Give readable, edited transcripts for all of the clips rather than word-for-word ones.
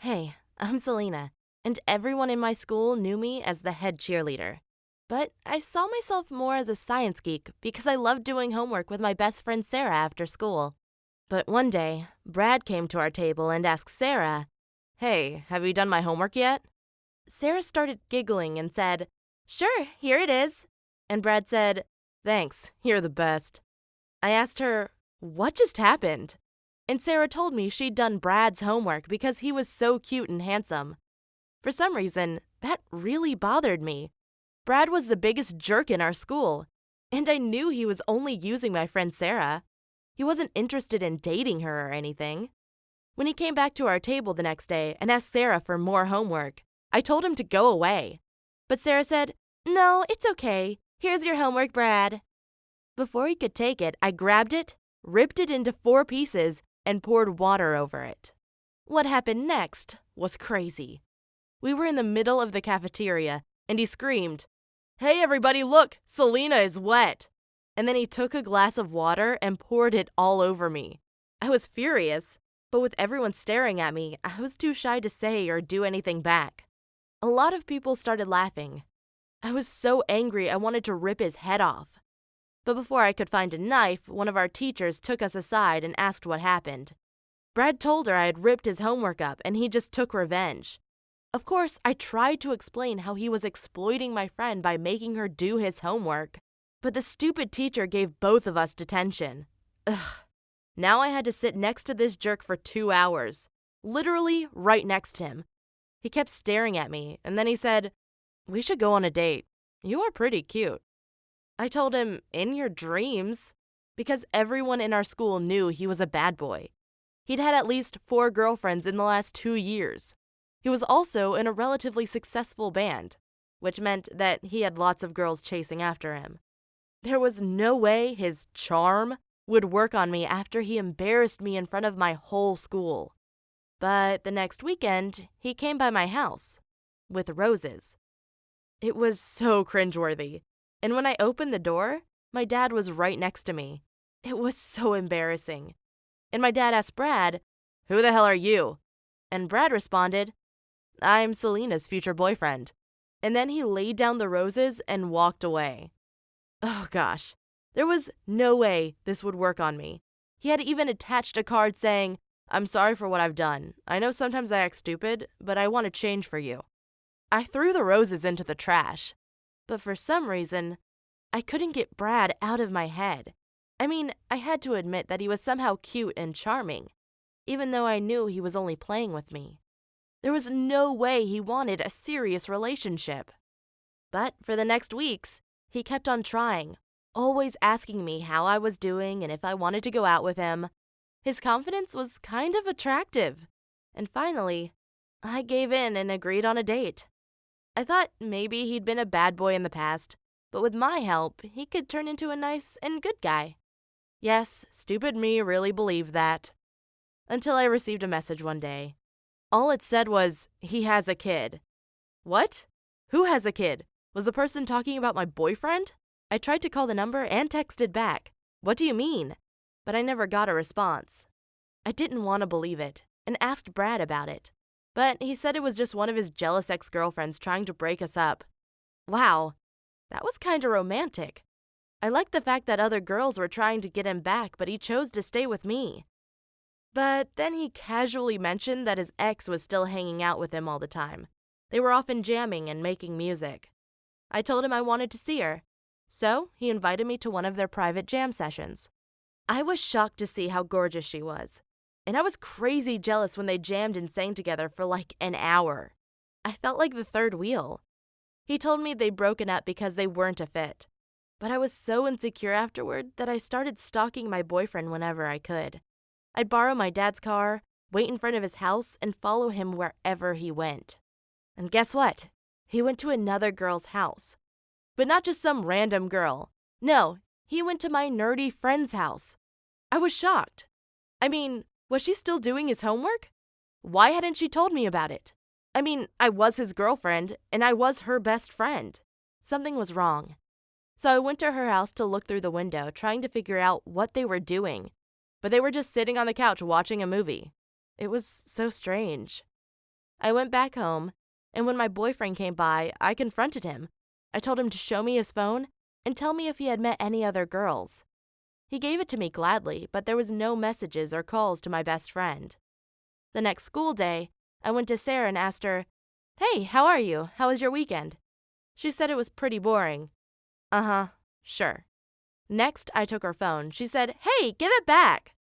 Hey, I'm Selena, and everyone in my school knew me as the head cheerleader. But I saw myself more as a science geek because I loved doing homework with my best friend Sarah after school. But one day, Brad came to our table and asked Sarah, "Hey, have you done my homework yet?" Sarah started giggling and said, "Sure, here it is." And Brad said, "Thanks, you're the best." I asked her, "What just happened?" And Sarah told me she'd done Brad's homework because he was so cute and handsome. For some reason, that really bothered me. Brad was the biggest jerk in our school, and I knew he was only using my friend Sarah. He wasn't interested in dating her or anything. When he came back to our table the next day and asked Sarah for more homework, I told him to go away. But Sarah said, "No, it's okay. Here's your homework, Brad." Before he could take it, I grabbed it, ripped it into 4 pieces, and poured water over it. What happened next was crazy. We were in the middle of the cafeteria, and he screamed, "Hey everybody, look, Selena is wet!" And then he took a glass of water and poured it all over me. I was furious, but with everyone staring at me, I was too shy to say or do anything back. A lot of people started laughing. I was so angry I wanted to rip his head off. But before I could find a knife, one of our teachers took us aside and asked what happened. Brad told her I had ripped his homework up and he just took revenge. Of course, I tried to explain how he was exploiting my friend by making her do his homework, but the stupid teacher gave both of us detention. Ugh. Now I had to sit next to this jerk for 2 hours, literally right next to him. He kept staring at me, and then he said, "We should go on a date. You are pretty cute." I told him, "In your dreams," because everyone in our school knew he was a bad boy. He'd had at least 4 girlfriends in the last 2 years. He was also in a relatively successful band, which meant that he had lots of girls chasing after him. There was no way his charm would work on me after he embarrassed me in front of my whole school. But the next weekend, he came by my house with roses. It was so cringeworthy. And when I opened the door, my dad was right next to me. It was so embarrassing. And my dad asked Brad, "Who the hell are you?" And Brad responded, "I'm Selena's future boyfriend." And then he laid down the roses and walked away. Oh gosh, there was no way this would work on me. He had even attached a card saying, "I'm sorry for what I've done. I know sometimes I act stupid, but I want to change for you." I threw the roses into the trash. But for some reason, I couldn't get Brad out of my head. I mean, I had to admit that he was somehow cute and charming, even though I knew he was only playing with me. There was no way he wanted a serious relationship. But for the next weeks, he kept on trying, always asking me how I was doing and if I wanted to go out with him. His confidence was kind of attractive. And finally, I gave in and agreed on a date. I thought maybe he'd been a bad boy in the past, but with my help, he could turn into a nice and good guy. Yes, stupid me really believed that. Until I received a message one day. All it said was, "He has a kid." What? Who has a kid? Was the person talking about my boyfriend? I tried to call the number and texted back, "What do you mean?" But I never got a response. I didn't want to believe it and asked Brad about it. But he said it was just one of his jealous ex-girlfriends trying to break us up. Wow, that was kinda romantic. I liked the fact that other girls were trying to get him back, but he chose to stay with me. But then he casually mentioned that his ex was still hanging out with him all the time. They were often jamming and making music. I told him I wanted to see her, so he invited me to one of their private jam sessions. I was shocked to see how gorgeous she was. And I was crazy jealous when they jammed and sang together for like an hour. I felt like the third wheel. He told me they'd broken up because they weren't a fit. But I was so insecure afterward that I started stalking my boyfriend whenever I could. I'd borrow my dad's car, wait in front of his house, and follow him wherever he went. And guess what? He went to another girl's house. But not just some random girl. No, he went to my nerdy friend's house. I was shocked. I mean, was she still doing his homework? Why hadn't she told me about it? I mean, I was his girlfriend, and I was her best friend. Something was wrong. So I went to her house to look through the window, trying to figure out what they were doing. But they were just sitting on the couch watching a movie. It was so strange. I went back home, and when my boyfriend came by, I confronted him. I told him to show me his phone and tell me if he had met any other girls. He gave it to me gladly, but there was no messages or calls to my best friend. The next school day, I went to Sarah and asked her, "Hey, how are you? How was your weekend?" She said it was pretty boring. Uh-huh, sure. Next, I took her phone. She said, "Hey, give it back!"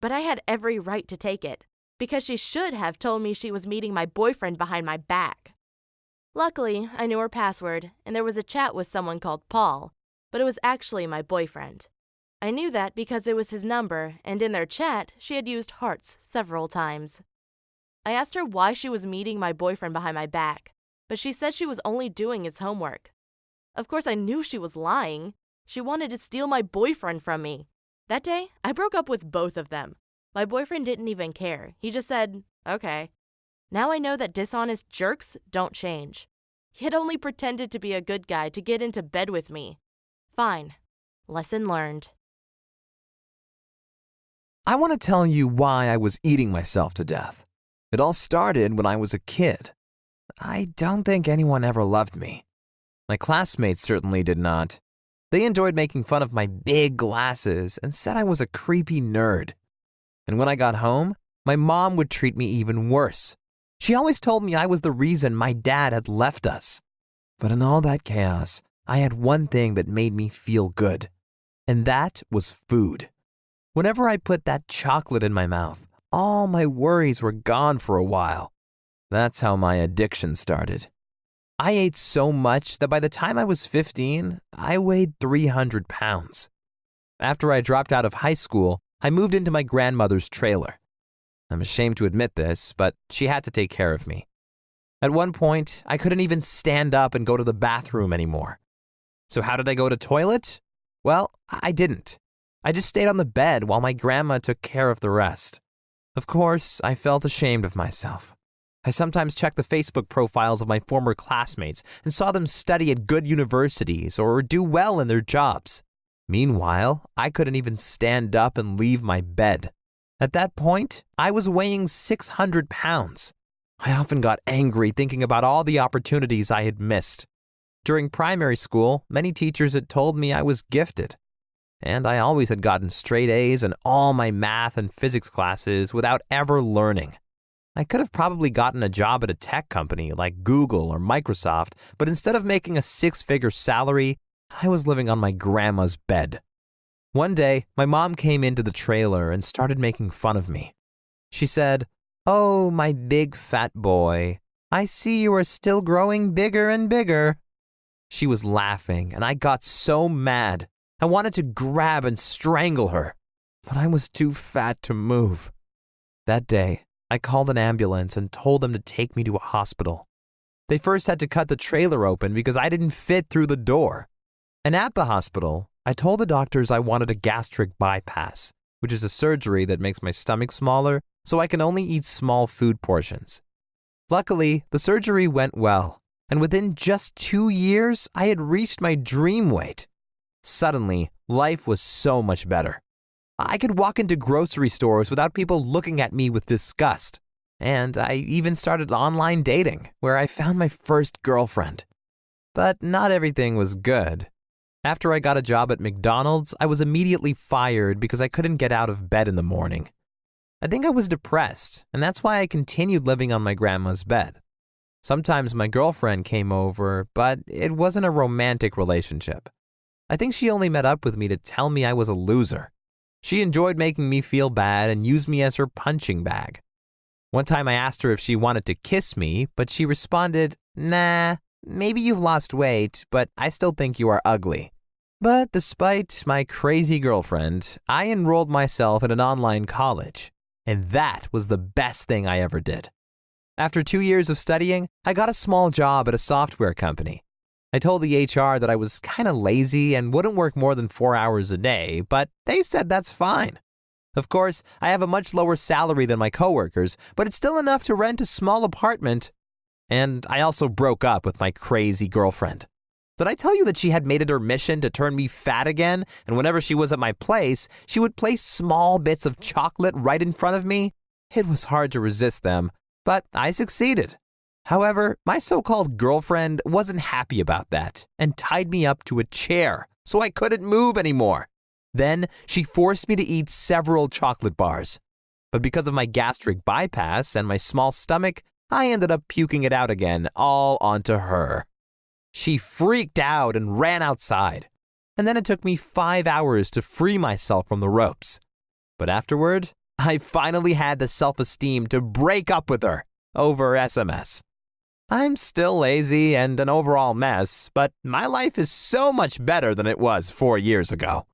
But I had every right to take it, because she should have told me she was meeting my boyfriend behind my back. Luckily, I knew her password, and there was a chat with someone called Paul, but it was actually my boyfriend. I knew that because it was his number, and in their chat, she had used hearts several times. I asked her why she was meeting my boyfriend behind my back, but she said she was only doing his homework. Of course, I knew she was lying. She wanted to steal my boyfriend from me. That day, I broke up with both of them. My boyfriend didn't even care. He just said, "Okay." Now I know that dishonest jerks don't change. He had only pretended to be a good guy to get into bed with me. Fine. Lesson learned. I want to tell you why I was eating myself to death. It all started when I was a kid. I don't think anyone ever loved me. My classmates certainly did not. They enjoyed making fun of my big glasses and said I was a creepy nerd. And when I got home, my mom would treat me even worse. She always told me I was the reason my dad had left us. But in all that chaos, I had one thing that made me feel good, and that was food. Whenever I put that chocolate in my mouth, all my worries were gone for a while. That's how my addiction started. I ate so much that by the time I was 15, I weighed 300 pounds. After I dropped out of high school, I moved into my grandmother's trailer. I'm ashamed to admit this, but she had to take care of me. At one point, I couldn't even stand up and go to the bathroom anymore. So how did I go to toilet? Well, I didn't. I just stayed on the bed while my grandma took care of the rest. Of course, I felt ashamed of myself. I sometimes checked the Facebook profiles of my former classmates and saw them study at good universities or do well in their jobs. Meanwhile, I couldn't even stand up and leave my bed. At that point, I was weighing 600 pounds. I often got angry thinking about all the opportunities I had missed. During primary school, many teachers had told me I was gifted. And I always had gotten straight A's in all my math and physics classes without ever learning. I could have probably gotten a job at a tech company like Google or Microsoft, but instead of making a 6-figure salary, I was living on my grandma's bed. One day, my mom came into the trailer and started making fun of me. She said, "Oh, my big fat boy, I see you are still growing bigger and bigger." She was laughing, and I got so mad. I wanted to grab and strangle her, but I was too fat to move. That day, I called an ambulance and told them to take me to a hospital. They first had to cut the trailer open because I didn't fit through the door. And at the hospital, I told the doctors I wanted a gastric bypass, which is a surgery that makes my stomach smaller so I can only eat small food portions. Luckily, the surgery went well, and within just 2 years, I had reached my dream weight. Suddenly, life was so much better. I could walk into grocery stores without people looking at me with disgust. And I even started online dating, where I found my first girlfriend. But not everything was good. After I got a job at McDonald's, I was immediately fired because I couldn't get out of bed in the morning. I think I was depressed, and that's why I continued living on my grandma's bed. Sometimes my girlfriend came over, but it wasn't a romantic relationship. I think she only met up with me to tell me I was a loser. She enjoyed making me feel bad and used me as her punching bag. One time I asked her if she wanted to kiss me, but she responded, "Nah, maybe you've lost weight, but I still think you are ugly." But despite my crazy girlfriend, I enrolled myself in an online college, and that was the best thing I ever did. After 2 years of studying, I got a small job at a software company. I told the HR that I was kind of lazy and wouldn't work more than 4 hours a day, but they said that's fine. Of course, I have a much lower salary than my coworkers, but it's still enough to rent a small apartment. And I also broke up with my crazy girlfriend. Did I tell you that she had made it her mission to turn me fat again, and whenever she was at my place, she would place small bits of chocolate right in front of me? It was hard to resist them, but I succeeded. However, my so-called girlfriend wasn't happy about that and tied me up to a chair so I couldn't move anymore. Then she forced me to eat several chocolate bars. But because of my gastric bypass and my small stomach, I ended up puking it out again, all onto her. She freaked out and ran outside. And then it took me 5 hours to free myself from the ropes. But afterward, I finally had the self-esteem to break up with her over SMS. I'm still lazy and an overall mess, but my life is so much better than it was 4 years ago.